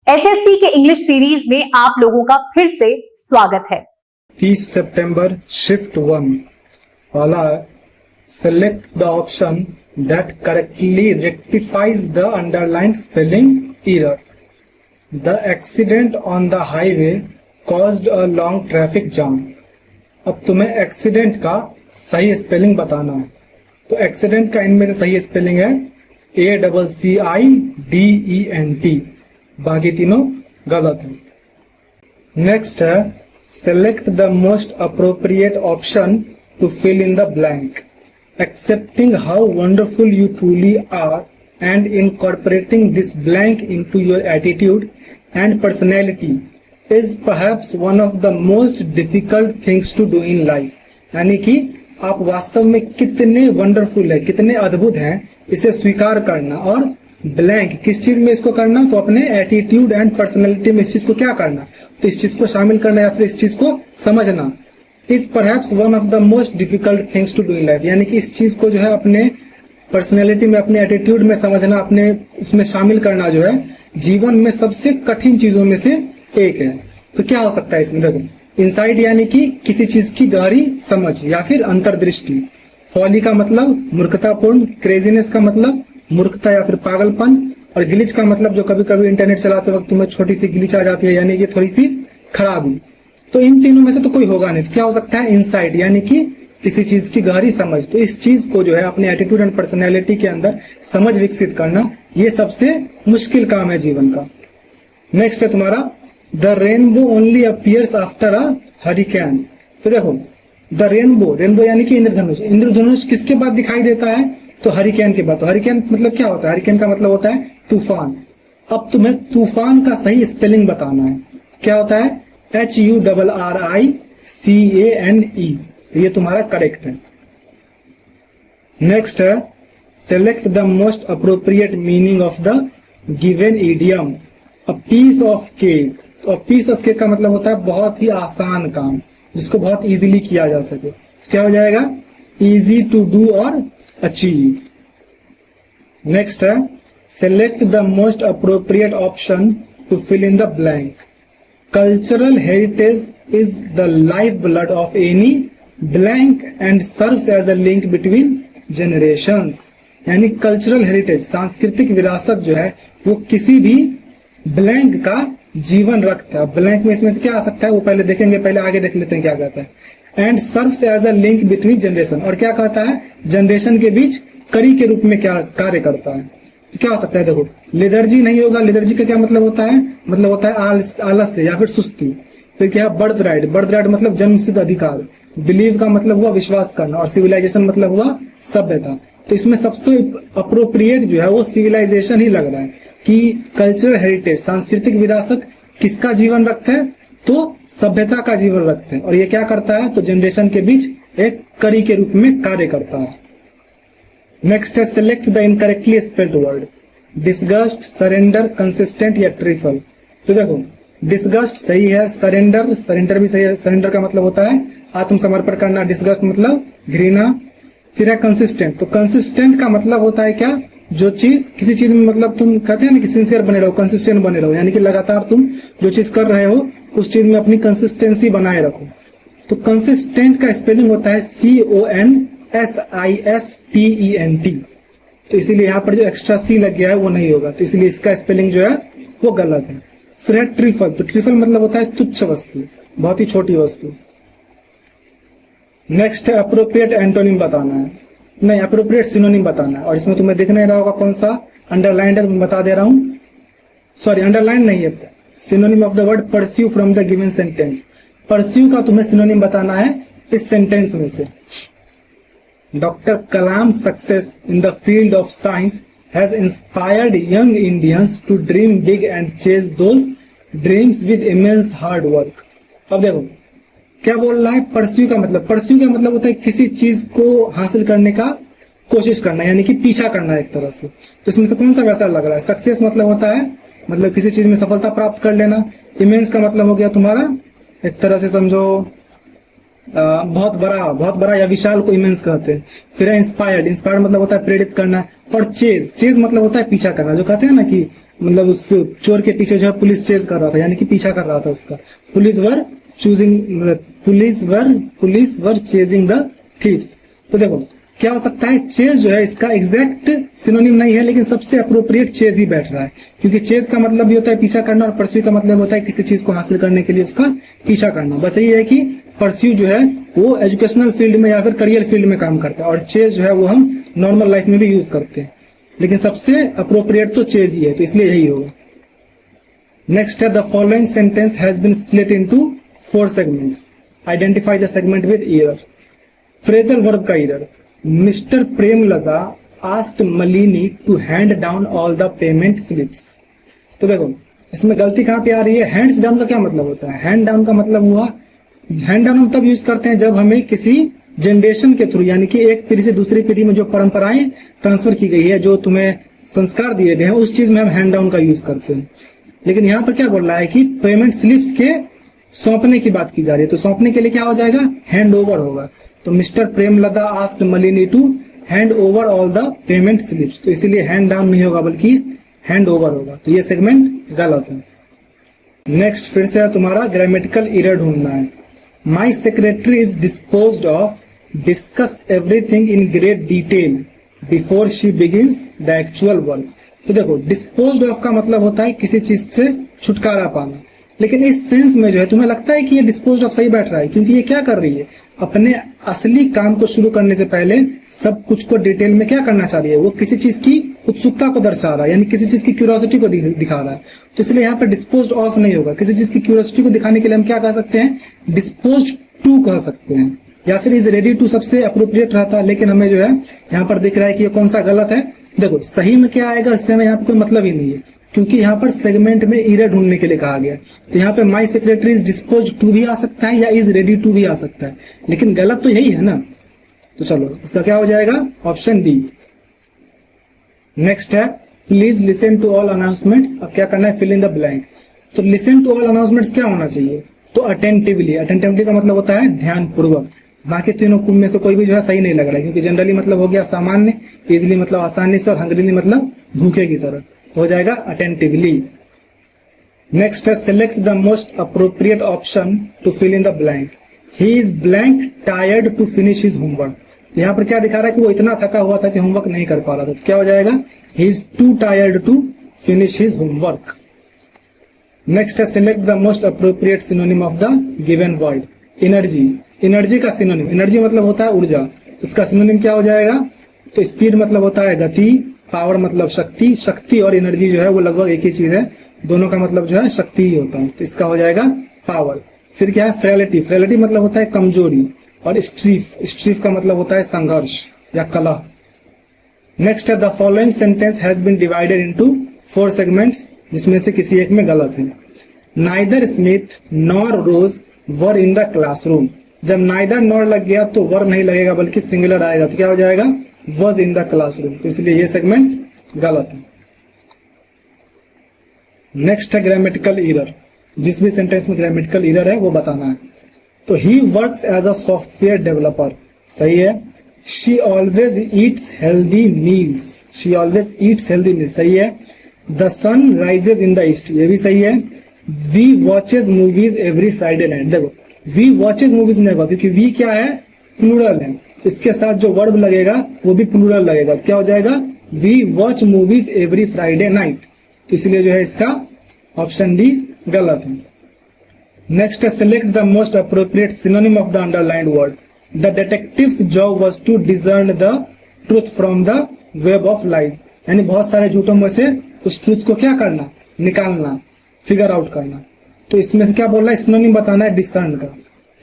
SSC के English series में आप लोगों का फिर से स्वागत है। 30 सितंबर शिफ्ट 1 वाला select the option that correctly rectifies the underlined spelling error. The accident on the highway caused a long traffic jam. अब तुम्हें एक्सीडेंट का सही स्पेलिंग बताना है। तो एक्सीडेंट का इनमें से सही स्पेलिंग है ACCIDENT, बाकी तीनों गलत है। नेक्स्ट है select the most appropriate option to fill in the blank, excepting how wonderful you truly are and incorporating this blank into your attitude and personality is perhaps one of the most difficult things to do in life. यानी कि आप वास्तव में कितने wonderful है, कितने अद्भुत हैं, इसे स्वीकार करना। और ब्लैंक किस चीज में इसको करना, तो अपने एटीट्यूड एंड पर्सनैलिटी में इस चीज को क्या करना, तो इस चीज को शामिल करना या फिर इस चीज को समझना। Is perhaps one of the most difficult things to do in life, यानी कि इस चीज को जो है अपने पर्सनैलिटी में, अपने एटीट्यूड में समझना, अपने इसमें शामिल करना जो है जीवन में सबसे कठिन चीजों में से एक है। तो क्या हो सकता है इसमें, देखो इनसाइट यानी कि किसी चीज की गहरी समझ या फिर अंतर्दृष्टि। फॉली का मतलब मूर्खतापूर्ण, क्रेजीनेस का मतलब मूर्खता या फिर पागलपन, और ग्लिच का मतलब जो कभी कभी इंटरनेट चलाते वक्त तुम्हें छोटी सी ग्लिच आ जाती है, यानी कि थोड़ी सी खराबी। तो इन तीनों में से तो कोई होगा नहीं। तो क्या हो सकता है, इनसाइट यानी कि किसी चीज की गहरी समझ। तो इस चीज को जो है अपने एटीट्यूड एंड पर्सनैलिटी के अंदर समझ विकसित करना, ये सबसे मुश्किल काम है जीवन का। नेक्स्ट है तुम्हारा the rainbow only appears after a hurricane. तो देखो द रेनबो, रेनबो यानी कि इंद्रधनुष, इंद्रधनुष किसके बाद दिखाई देता है, तो हरिकेन के बाद। तो हरिकेन मतलब क्या होता है, हरिकेन का मतलब होता है तूफान। अब तुम्हें तूफान का सही स्पेलिंग बताना है। क्या होता है, HURRICANE। तो ये तुम्हारा करेक्ट है। नेक्स्ट है select the most appropriate meaning of the given idiom, a piece of cake. तो पीस ऑफ केक का मतलब होता है बहुत ही आसान काम, जिसको बहुत इजीली किया जा सके। क्या हो जाएगा, इजी टू डू और अचीव। नेक्स्ट है select the most appropriate option to fill in the blank, cultural heritage is the life blood of any blank and serves as a link between generations. यानी cultural heritage, सांस्कृतिक विरासत जो है वो किसी भी ब्लैंक का जीवन रखता है। ब्लैंक में इसमें से क्या आ सकता है वो पहले देखेंगे, पहले आगे देख लेते हैं क्या कहता है। And serves as a link between generation, और क्या कहता है, जनरेशन के बीच कड़ी के रूप में क्या कार्य करता है। तो क्या हो सकता है, देखो लेदर्जी नहीं होगा। लेदर्जी का क्या मतलब होता है, मतलब होता है आलस्य या फिर सुस्ती। फिर क्या है, बर्थ राइट, बर्थ राइट मतलब जन्मसिद्ध अधिकार। बिलीव का मतलब हुआ विश्वास करना, और सिविलाइजेशन मतलब हुआ सभ्यता। तो इसमें सबसे अप्रोप्रिएट जो है वो सिविलाइजेशन ही लग रहा है कि कल्चरल हेरिटेज, सांस्कृतिक विरासत किसका जीवन रखता है, तो सभ्यता का जीवन रखते हैं। और ये क्या करता है, तो जनरेशन के बीच एक कड़ी के रूप में कार्य करता है। नेक्स्ट है select the incorrectly spelled word, disgust, surrender, consistent या ट्रिफल। तो देखो डिसगस्ट सही है, सरेंडर, सरेंडर भी सही है। सरेंडर का मतलब होता है आत्मसमर्पण करना, डिसगस्ट मतलब घृणा। फिर है कंसिस्टेंट, तो कंसिस्टेंट का मतलब होता है क्या, जो चीज किसी चीज में मतलब तुम कहते हैं ना कि सिंसियर बने रहो, कंसिस्टेंट बने रहो, यानी कि लगातार तुम जो चीज कर रहे हो उस चीज में अपनी कंसिस्टेंसी बनाए रखो। तो कंसिस्टेंट का स्पेलिंग होता है CONSISTENT। तो इसीलिए यहाँ पर जो एक्स्ट्रा सी लग गया है वो नहीं होगा, तो इसलिए इसका स्पेलिंग जो है वो गलत है। फिर है ट्रिफल, तो ट्रिफल मतलब होता है तुच्छ वस्तु, बहुत ही छोटी वस्तु। नेक्स्ट है अप्रोप्रिएट एंटोनिम बताना है, नहीं अप्रोप्रिएट सिनोनिम बताना है। और इसमें तुम्हें दिख नहीं रहा होगा कौन सा, अंडरलाइन है, मैं बता दे रहा हूं, सॉरी अंडरलाइन नहीं है। Synonym of the word pursue from the given sentence, pursue का तुम्हें सिनोनिम बताना है इस सेंटेंस में से। Doctor Kalam success in the field of science has inspired young Indians to dream big and chase those dreams with immense hard work. अब देखो क्या बोल रहा है, परस्यू का मतलब, परस्यू का मतलब होता है किसी चीज को हासिल करने का कोशिश करना, यानी कि पीछा करना एक तरह से। तो इसमें से कौन सा वैसा लग रहा है, सक्सेस मतलब होता है मतलब किसी चीज में सफलता प्राप्त कर लेना। इमेंस का मतलब हो गया तुम्हारा एक तरह से समझो बहुत बड़ा या विशाल को इमेंस कहते हैं। फिर इंस्पायर्ड, इंस्पायर्ड मतलब होता है प्रेरित करना। और चेज, चेज मतलब होता है पीछा करना, जो कहते हैं ना कि मतलब उस चोर के पीछे जो है पुलिस चेज कर रहा था, यानी कि पीछा कर रहा था उसका। Police were chasing the thieves. तो देखो क्या हो सकता है, चेज जो है इसका एग्जैक्ट सिनोनिम नहीं है, लेकिन सबसे अप्रोप्रिएट चेज ही बैठ रहा है, क्योंकि चेज का मतलब भी होता है पीछा करना, और परस्यू का मतलब होता है किसी चीज को हासिल करने के लिए उसका पीछा करना। बस यही है कि परस्यू जो है वो एजुकेशनल फील्ड में या फिर करियर फील्ड में काम करता है, और चेज जो है वो हम नॉर्मल लाइफ में भी यूज करते हैं, लेकिन सबसे अप्रोप्रिएट तो चेज ही है, तो इसलिए यही होगा। नेक्स्ट है, the following sentence has been split into 4 segments, identify the segment with error. Phrasal verb का error, mister Premlata asked Malini to hand down all the payment slips. तो देखो इसमें गलती कहां पे आ रही है, हैंड्स डाउन का क्या मतलब होता है, हैंड डाउन का मतलब हुआ, हैंड डाउन हम तब यूज करते हैं जब हमें किसी जनरेशन के थ्रू, यानी कि एक पीढ़ी से दूसरी पीढ़ी में जो परंपराएं ट्रांसफर की गई है, जो तुम्हें संस्कार दिए गए हैं, उस चीज में हम हैंड डाउन का यूज करते हैं। लेकिन यहाँ पर क्या बोल रहा है कि पेमेंट स्लिप्स के सौंपने की बात की जा रही है, तो सौंपने के लिए क्या हो जाएगा, हैंड ओवर होगा। तो mister Premlata asked Malini to hand over all the payment slips, तो इसीलिए हैंड डाउन नहीं होगा बल्कि हैंड ओवर होगा, तो ये सेगमेंट गलत है। नेक्स्ट फिर से तुम्हारा ग्रामेटिकल एरर ढूंढना है। My secretary is disposed of discuss everything in great detail before she begins the actual work. तो देखो डिस्पोज्ड ऑफ का मतलब होता है किसी चीज से छुटकारा पाना, लेकिन इस सेंस में जो है तुम्हें लगता है कि ये डिस्पोज्ड ऑफ सही बैठ रहा है, क्योंकि ये क्या कर रही है, अपने असली काम को शुरू करने से पहले सब कुछ को डिटेल में क्या करना चाह रही है, वो किसी चीज की उत्सुकता को दर्शा रहा है, यानी किसी चीज की क्यूरियोसिटी को दिखा रहा है। तो इसलिए यहाँ पर डिस्पोज्ड ऑफ नहीं होगा, किसी चीज की क्यूरियोसिटी को दिखाने के लिए हम क्या कह सकते हैं, डिस्पोज्ड टू कह सकते हैं, या फिर इज रेडी टू सबसे अप्रोप्रिएट रहता है। लेकिन हमें जो है यहाँ पर दिख रहा है कि ये कौन सा गलत है। देखो सही में क्या आएगा, इससे हमें यहाँ पर कोई मतलब ही नहीं है, क्योंकि यहाँ पर सेगमेंट में एरर ढूंढने के लिए कहा गया। तो यहाँ पे माई सेक्रेटरी इज डिस्पोज टू भी आ सकता है या इज रेडी टू भी आ सकता है, लेकिन गलत तो यही है ना। तो चलो इसका क्या हो जाएगा, ऑप्शन डी। नेक्स्ट है, please listen to all announcements. अब क्या करना है, फिल इन द ब्लैंक। तो लिसन टू ऑल अनाउंसमेंट्स क्या होना चाहिए, तो अटेंटिवली। अटेंटिवली का मतलब होता है ध्यानपूर्वक। बाकी तीनों में से कोई भी जो है सही नहीं लग रहा है, क्योंकि जनरली मतलब हो गया सामान्य, इजिली मतलब आसानी से, और हंग्रीली मतलब भूखे की तरह, हो जाएगा अटेंटिवली। नेक्स्ट है, select the most appropriate option to fill in the blank. He is blank tired to finish his homework. यहाँ पर क्या दिखा रहा है कि वो इतना थका हुआ था कि होमवर्क नहीं कर पा रहा था, तो क्या हो जाएगा, he is too tired to finish his homework. Next है, select the most appropriate synonym of the given word. Energy, energy का सिनोनिम, एनर्जी मतलब होता है ऊर्जा, इसका सिनोनिम क्या हो जाएगा, तो स्पीड मतलब होता है गति, पावर मतलब शक्ति, शक्ति और एनर्जी जो है वो लगभग एक ही चीज है, दोनों का मतलब जो है शक्ति ही होता है, तो इसका हो जाएगा पावर। फिर क्या है, फ्रेलिटी, फ्रेलिटी मतलब होता है कमजोरी, और स्ट्रीफ, स्ट्रीफ का मतलब होता है संघर्ष या कला। नेक्स्ट है, the following sentence has been divided into 4 segments, जिसमें से किसी एक में गलत है। Neither Smith nor Rose were in the classroom. जब नाइदर नॉर लग गया तो वर नहीं लगेगा बल्कि सिंगुलर आएगा, तो क्या हो जाएगा, वॉज इन द क्लासरूम, तो इसलिए ये सेगमेंट गलत है। नेक्स्ट है ग्रामेटिकल एरर, जिस भी सेंटेंस में ग्रामेटिकल एरर है वो बताना है। तो he works as a software developer, सही है। She always eats healthy meals, she always eats healthy meals, सही है। The sun rises in the east, ये भी सही है। We watches movies every Friday night, देखो वी वॉचेज मूवीज नहीं होगा, क्योंकि वी क्या है, प्लूरल है, इसके साथ जो वर्ब लगेगा वो भी प्लूरल लगेगा, तो क्या हो जाएगा, we watch movies every Friday night, तो इसलिए जो है इसका ऑप्शन डी गलत है। नेक्स्ट है, select the most appropriate synonym of the underlined word. The detective's job was to discern the truth from the web of lies, यानी बहुत सारे झूठों में से उस ट्रूथ को क्या करना, निकालना, फिगर आउट करना। तो इसमें से क्या बोल रहा है, सिनोनिम बताना है डिसर्न का,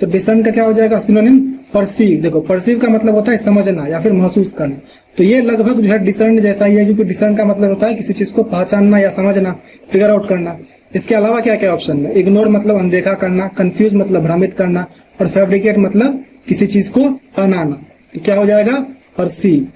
तो डिसर्न का क्या हो जाएगा सिनोनिम, परसीव। देखो परसीव का मतलब होता है समझना या फिर महसूस करना, तो ये लगभग जो है डिसर्न जैसा ही है, क्योंकि डिसर्न का मतलब होता है किसी चीज को पहचानना या समझना, फिगर आउट करना। इसके अलावा क्या क्या ऑप्शन है, इग्नोर मतलब अनदेखा करना, कंफ्यूज मतलब भ्रमित करना, और फैब्रिकेट मतलब किसी चीज को बनाना, तो क्या हो जाएगा, परसीव।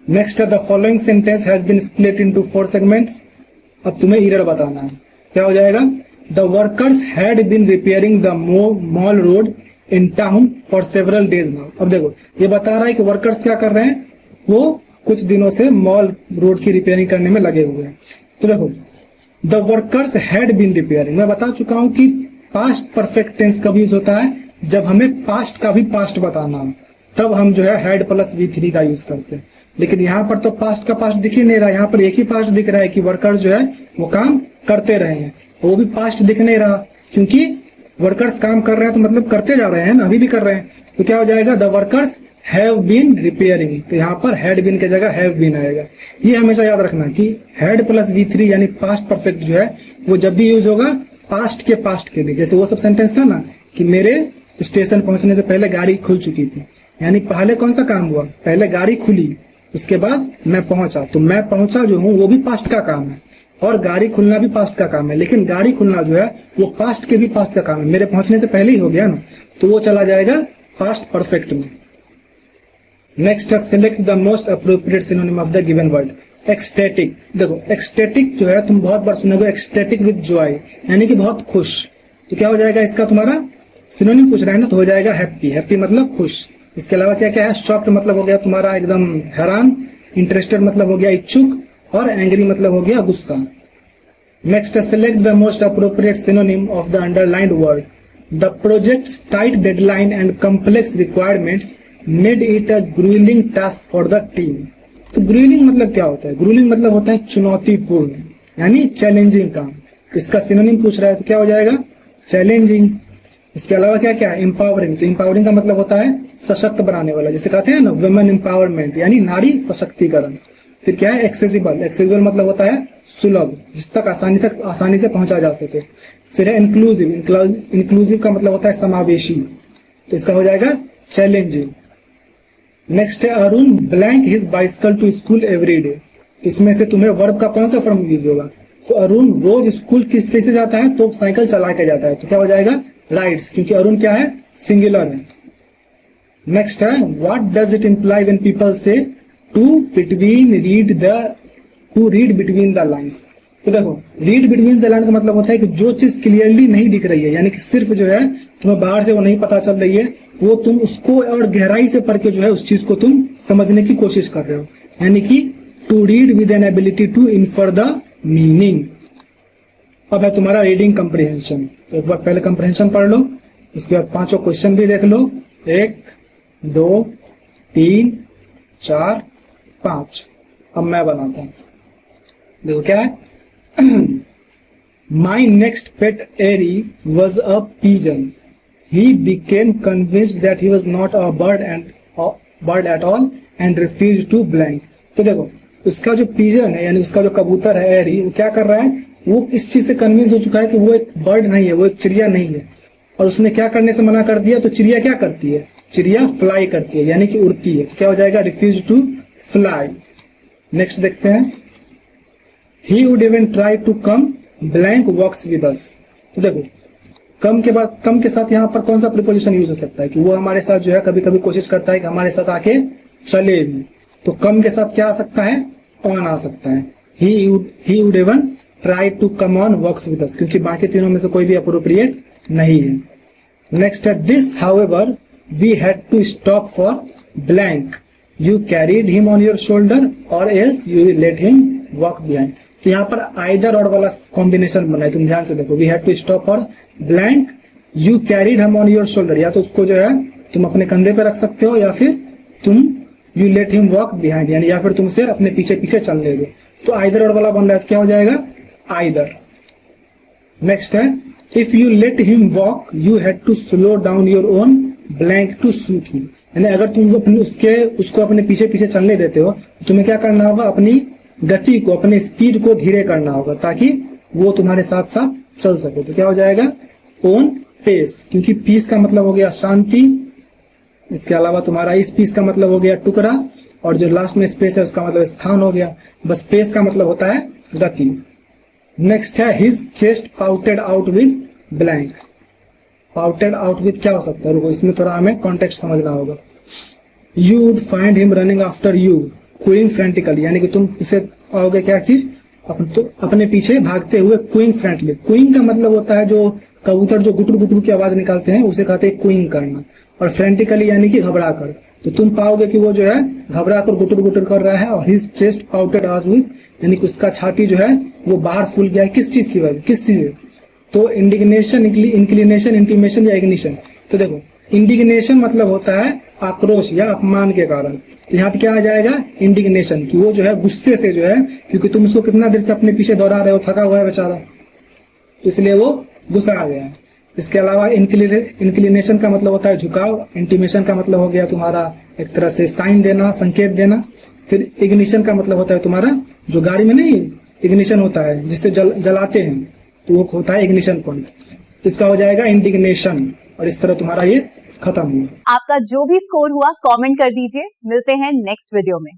नेक्स्ट है, the following sentence has been split into 4 segments. अब तुम्हें एरर बताना है, क्या हो जाएगा, the workers had been repairing the mall road in town for several days now. अब देखो ये बता रहा है कि वर्कर्स क्या कर रहे हैं, वो कुछ दिनों से मॉल रोड की रिपेयरिंग करने में लगे हुए हैं। तो देखो the workers had been repairing, मैं बता चुका हूं कि पास्ट परफेक्ट टेंस कब यूज होता है, जब हमें पास्ट का भी पास्ट बताना हो, तब हम जो है हैड प्लस V3 का यूज करते हैं। लेकिन यहाँ पर तो पास्ट का पास्ट दिख ही नहीं रहा, यहाँ पर एक ही पास्ट दिख रहा है कि वर्कर्स जो है वो काम करते रहे हैं, वो भी पास्ट दिख नहीं रहा क्योंकि वर्कर्स काम कर रहे हैं तो मतलब करते जा रहे हैं ना, अभी भी कर रहे हैं। तो क्या हो जाएगा, the workers have been repairing, तो यहाँ पर हैड बीन की जगह हैव बीन आएगा। ये हमेशा याद रखना कि हैड प्लस V3 यानी पास्ट परफेक्ट जो है वो जब भी यूज होगा पास्ट के पास्ट के लिए। जैसे वो सब सेंटेंस था ना कि मेरे स्टेशन पहुंचने से पहले गाड़ी खुल चुकी थी, यानी पहले कौन सा काम हुआ, पहले गाड़ी खुली उसके बाद मैं पहुंचा, तो मैं पहुंचा जो हूँ वो भी पास्ट का काम है और गाड़ी खुलना भी पास्ट का काम है। लेकिन गाड़ी खुलना जो है वो पास्ट के भी पास्ट का काम है, मेरे पहुंचने से पहले ही हो गया ना, तो वो चला जाएगा पास्ट परफेक्ट में। नेक्स्ट है select the most appropriate synonym of the given word. Ecstatic, देखो एक्सटेटिक जो है तुम बहुत बार सुनोगे, एक्सटेटिक विद जॉय यानी कि बहुत खुश। तो क्या हो जाएगा इसका, तुम्हारा सिनोनिम पूछ रहा है ना, तो हो जाएगा हैप्पी। हैप्पी मतलब खुश। इसके अलावा क्या क्या है, शॉक्ड मतलब हो गया तुम्हारा एकदम हैरान, इंटरेस्टेड मतलब हो गया इच्छुक, और एंग्री मतलब हो गया गुस्सा। नेक्स्ट है select the most appropriate synonym of the underlined word. The projects tight deadline and complex requirements made it a gruelling task for the team. तो ग्रूलिंग मतलब क्या होता है, ग्रूलिंग मतलब होता है चुनौतीपूर्ण यानी चैलेंजिंग काम। तो इसका सिनोनिम पूछ रहा है तो क्या हो जाएगा, चैलेंजिंग। इसके अलावा क्या क्या है, एम्पावरिंग। तो एम्पावरिंग का मतलब होता है सशक्त बनाने वाला, जैसे कहते हैं ना वुमेन एम्पावरमेंट यानी नारी सशक्तिकरण। फिर क्या है, एक्सेसिबल। एक्सेसिबल मतलब होता है सुलभ, जिस तक आसानी से पहुंचा जा सके। फिर है इंक्लूसिव। इंक्लूसिव का मतलब होता है समावेशी, तो इसका हो जाएगा चैलेंजिंग। नेक्स्ट है Arun blank his bicycle to school every day. इसमें से तुम्हें वर्ब का कौन सा फॉर्म यूज होगा, तो अरुण रोज स्कूल कैसे जाता है, तो साइकिल चला के जाता है, तो क्या हो जाएगा राइड्स, क्योंकि अरुण क्या है, सिंगुलर है। नेक्स्ट है what does it imply when people say to read between the lines. तो देखो रीड बिटवीन द लाइन का मतलब होता है कि जो चीज क्लियरली नहीं दिख रही है, यानी कि सिर्फ जो है तुम्हें बाहर से वो नहीं पता चल रही है, वो तुम उसको और गहराई से पढ़ के जो है उस चीज को तुम समझने की कोशिश कर रहे हो, यानी कि to read with an ability to infer the meaning. अब है तुम्हारा रीडिंग कंप्रिहेंशन। तो एक बार पहले कंप्रिहेंशन पढ़ लो, इसके बाद पांचों क्वेश्चन भी देख लो, 1 2 3 4 5। अब मैं बनाता हूं, देखो क्या है My next pet Airy was a pigeon. He became convinced that he was not a bird at all and refused to blank. तो देखो उसका जो पिजन है यानी उसका जो कबूतर है एरी, वो क्या कर रहा है, वो इस चीज से कन्विंस हो चुका है कि वो एक बर्ड नहीं है, वो एक चिड़िया नहीं है, और उसने क्या करने से मना कर दिया। तो चिड़िया क्या करती है, चिड़िया फ्लाई करती है यानी कि उड़ती है, तो क्या हो जाएगा रिफ्यूज टू फ्लाई। नेक्स्ट देखते हैं He would even try to come blank walks with us. तो देखो कम के बाद, कम के साथ यहाँ पर कौन सा प्रीपोजिशन यूज हो सकता है कि वो हमारे साथ जो है कभी कभी कोशिश करता है कि हमारे साथ आके चले भी, तो कम के साथ क्या आ सकता है, ऑन आ सकता है। He would even try to come on walks with us, क्योंकि बाकी तीनों में से कोई भी अप्रोप्रिएट नहीं है। नेक्स्ट है this however we had to stop for blank. You carried him on your shoulder or else you let him walk behind. तो यहाँ पर आइदर और वाला कॉम्बिनेशन बना है, तुम ध्यान से देखो। We had to stop for blank, you carried him on your shoulder, या तो उसको जो है तुम अपने कंधे पे रख सकते हो, या फिर तुम you let him walk behind, यानी या फिर तुम उसे अपने पीछे पीछे चल ले गए। तो आइदर और वाला बन रहा है, तो क्या हो जाएगा आइदर। नेक्स्ट है if you let him walk you had to slow down your own blank to suit him, यानी अगर तुम उसको अपने पीछे पीछे चलने देते हो तो तुम्हें क्या करना होगा, अपनी गति को, अपने स्पीड को धीरे करना होगा ताकि वो तुम्हारे साथ साथ चल सके। तो क्या हो जाएगा ओन पेस, क्योंकि पीस का मतलब हो गया शांति, इसके अलावा तुम्हारा इस पीस का मतलब हो गया टुकड़ा, और जो लास्ट में स्पेस है उसका मतलब स्थान हो गया। बस पेस का मतलब होता है गति। नेक्स्ट है his chest pouted out with blank. Pouted out with क्या हो सकता है, रुको इसमें थोड़ा हमें कॉन्टेक्स्ट समझना होगा। You would find him running after you queuing frantically, यानी कि तुम उसे पाओगे क्या चीज, अपने पीछे भागते हुए क्यूइंग फ्रेंटली। क्यूइंग का मतलब होता है जो कबूतर जो गुटुर गुटुर की आवाज निकालते हैं उसे कहते हैं क्यूइंग करना, और फ्रेंटिकली यानी कि घबरा कर। तो तुम पाओगे कि वो जो है घबरा कर गुटर गुटर कर रहा है, और हिज चेस्ट पाउटेड आज विथ, यानी कि उसका छाती जो है वो बाहर फूल गया है। किस चीज की वजह, किस चीज? तो इंडिग्नेशन, इंक्लिनेशन, इंटीमेशन या इग्निशन। तो देखो, इंडिग्नेशन मतलब होता है आक्रोश या अपमान के कारण। तो यहाँ पे क्या आ जाएगा? इंडिग्नेशन, कि वो जो है गुस्से से जो है, क्योंकि तुम उसको कितना देर से अपने पीछे दौड़ा रहे हो, थका हुआ है बेचारा, तो इसलिए वो गुस्सा आ गया है। इसके अलावा इंक्लिनेशन का मतलब होता है झुकाव, इंटीमेशन का मतलब हो गया तुम्हारा एक तरह से साइन देना, संकेत देना। फिर इग्निशन का मतलब होता है तुम्हारा जो गाड़ी में नहीं इग्निशन होता है जिससे जलाते हैं, तो वो होता है इग्निशन पॉइंट। तो इसका हो जाएगा इंडिग्नेशन, और इस तरह तुम्हारा ये खत्म हुआ। आपका जो भी स्कोर हुआ कमेंट कर दीजिए। मिलते हैं नेक्स्ट वीडियो में।